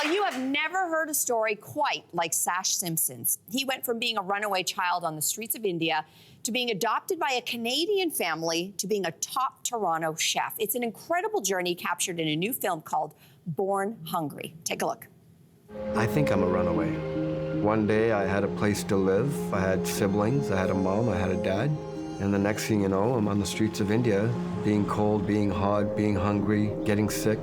Well, you have never heard a story quite like Sash Simpson's. He went from being a runaway child on the streets of India to being adopted by a Canadian family to being a top Toronto chef. It's an incredible journey captured in a new film called Born Hungry. Take a look. I think I'm a runaway. One day I had a place to live, I had siblings, I had a mom, I had a dad, and the next thing you know, I'm on the streets of India, being cold, being hot, being hungry, getting sick.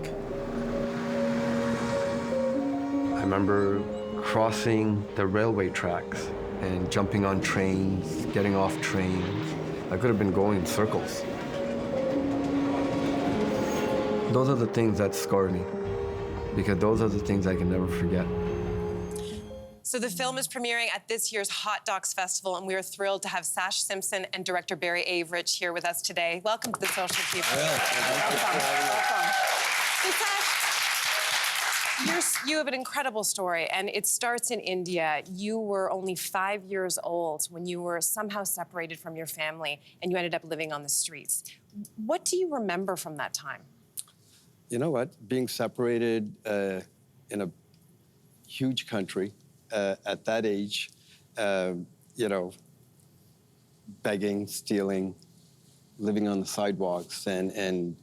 I remember crossing the railway tracks and jumping on trains, getting off trains. I could have been going in circles. Those are the things that scar me, because those are the things I can never forget. So the film is premiering at this year's Hot Docs Festival, and we are thrilled to have Sash Simpson and director Barry Avrich here with us today. Welcome to the Social People. Welcome. So Sash, you have an incredible story, and it starts in India. You were only 5 years old when you were somehow separated from your family, and you ended up living on the streets. What do you remember from that time? You know what? Being separated in a huge country, at that age, you know, begging, stealing, living on the sidewalks, and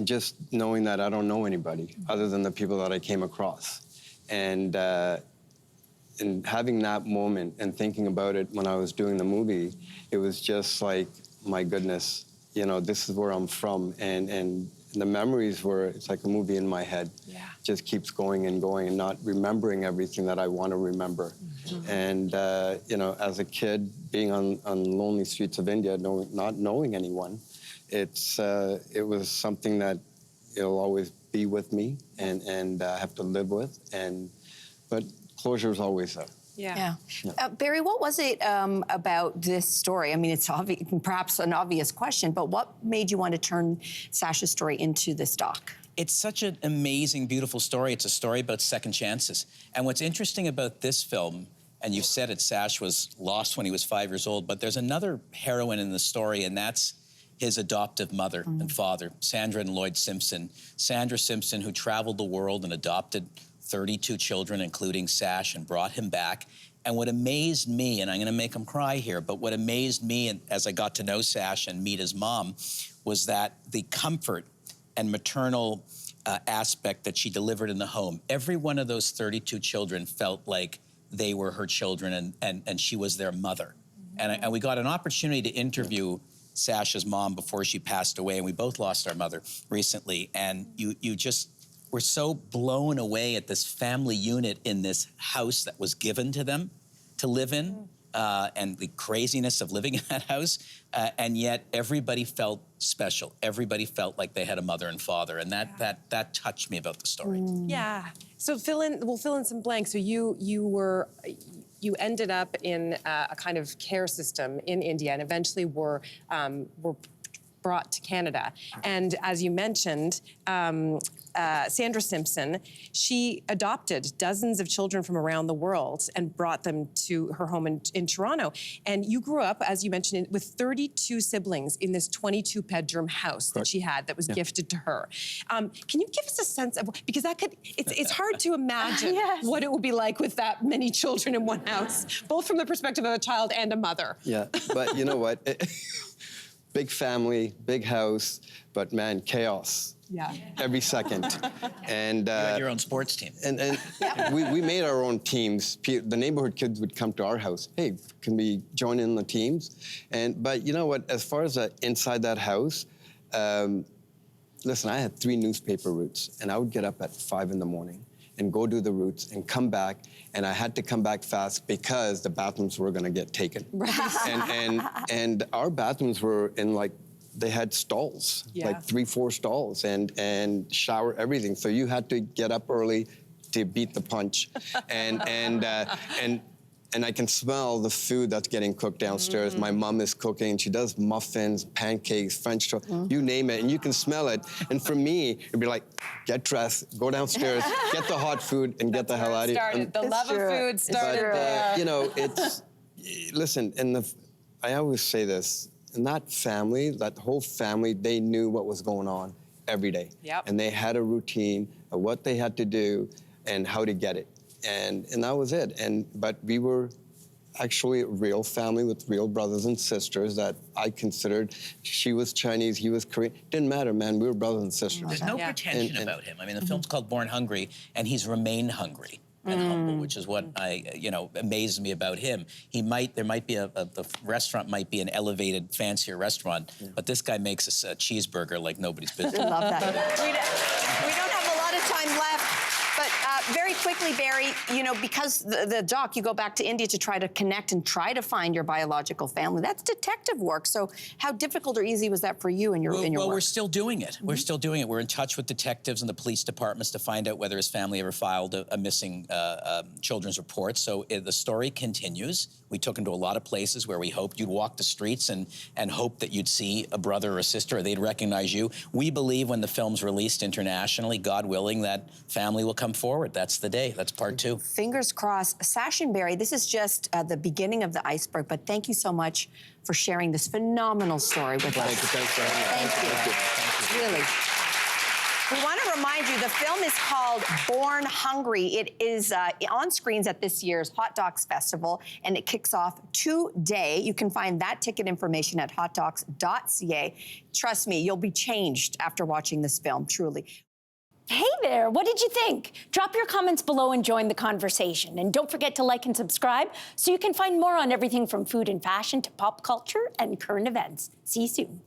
just knowing that I don't know anybody other than the people that I came across. And having that moment and thinking about it when I was doing the movie, it was just like, my goodness, you know, this is where I'm from. And the memories were, it's like a movie in my head. Yeah. Just keeps going and going and not remembering everything that I want to remember. Mm-hmm. And, you know, as a kid, being on lonely streets of India, not knowing anyone, it was something that it'll always be with me and have to live with. But closure is always there. Yeah. Barry, what was it about this story? I mean, it's perhaps an obvious question, but what made you want to turn Sash's story into this doc? It's such an amazing, beautiful story. It's a story about second chances. And what's interesting about this film, and you've said it, Sash was lost when he was 5 years old, but there's another heroine in the story, and that's his adoptive mother and father, Sandra and Lloyd Simpson. Sandra Simpson, who traveled the world and adopted 32 children, including Sash, and brought him back. And what amazed me, and I'm gonna make him cry here, but what amazed me as I got to know Sash and meet his mom was that the comfort and maternal aspect that she delivered in the home. Every one of those 32 children felt like they were her children and she was their mother. And we got an opportunity to interview Sash's mom before she passed away, and we both lost our mother recently. And you just were so blown away at this family unit in this house that was given to them to live in, and the craziness of living in that house. And yet everybody felt special. Everybody felt like they had a mother and father, and that touched me about the story. Yeah. So we'll fill in some blanks. So you ended up in a kind of care system in India, and eventually were brought to Canada. And as you mentioned, Sandra Simpson, she adopted dozens of children from around the world and brought them to her home in Toronto. And you grew up, as you mentioned, with 32 siblings in this 22-bedroom house that she had that was gifted to her. Can you give us a sense of, because it's hard to imagine what it would be like with that many children in one house, both from the perspective of a child and a mother. Yeah, but you know what? Big family, big house, but man, chaos. Yeah. Every second. And You had your own sports team. And we made our own teams. The neighborhood kids would come to our house. Hey, can we join in the teams? But you know what? As far as inside that house, listen, I had 3 newspaper routes, and I would get up at 5 in the morning and go do the routes and come back, and I had to come back fast because the bathrooms were gonna get taken. and our bathrooms were in they had stalls, like 3-4 stalls, and shower everything. So you had to get up early to beat the punch, and I can smell the food that's getting cooked downstairs. My mom is cooking. She does muffins, pancakes, French toast, you name it, and you can smell it. And for me, it'd be like, get dressed, go downstairs, get the hot food, and get the hell out of here. The love of food started there. You know, listen, I always say this, in that family, that whole family, they knew what was going on every day. Yep. And they had a routine of what they had to do and how to get it. And that was it. But we were actually a real family with real brothers and sisters that I considered. She was Chinese, he was Korean. Didn't matter, man. We were brothers and sisters. There's no pretension about him. I mean, the film's called Born Hungry, and he's remained hungry and humble, which is what amazes me about him. There might be the restaurant might be an elevated, fancier restaurant, but this guy makes us a cheeseburger like nobody's business. I love that. We don't have a lot of time left. But very quickly, Barry, because the doc, you go back to India to try to connect and try to find your biological family. That's detective work. So how difficult or easy was that for you in your work? Well, we're still doing it. We're still doing it. We're in touch with detectives and the police departments to find out whether his family ever filed a missing children's report. So the story continues. We took him to a lot of places where we hoped you'd walk the streets and hope that you'd see a brother or a sister, or they'd recognize you. We believe when the film's released internationally, God willing, that family will come forward. That's the day. That's part 2. Fingers crossed. Sash and Barry, this is just the beginning of the iceberg, but thank you so much for sharing this phenomenal story with us. Thank you. Thanks for having me. Thank you. Really. We want to remind you, the film is called Born Hungry. It is on screens at this year's Hot Docs Festival, and it kicks off today. You can find that ticket information at hotdocs.ca. Trust me, you'll be changed after watching this film, truly. Hey there, what did you think? Drop your comments below and join the conversation. And don't forget to like and subscribe so you can find more on everything from food and fashion to pop culture and current events. See you soon.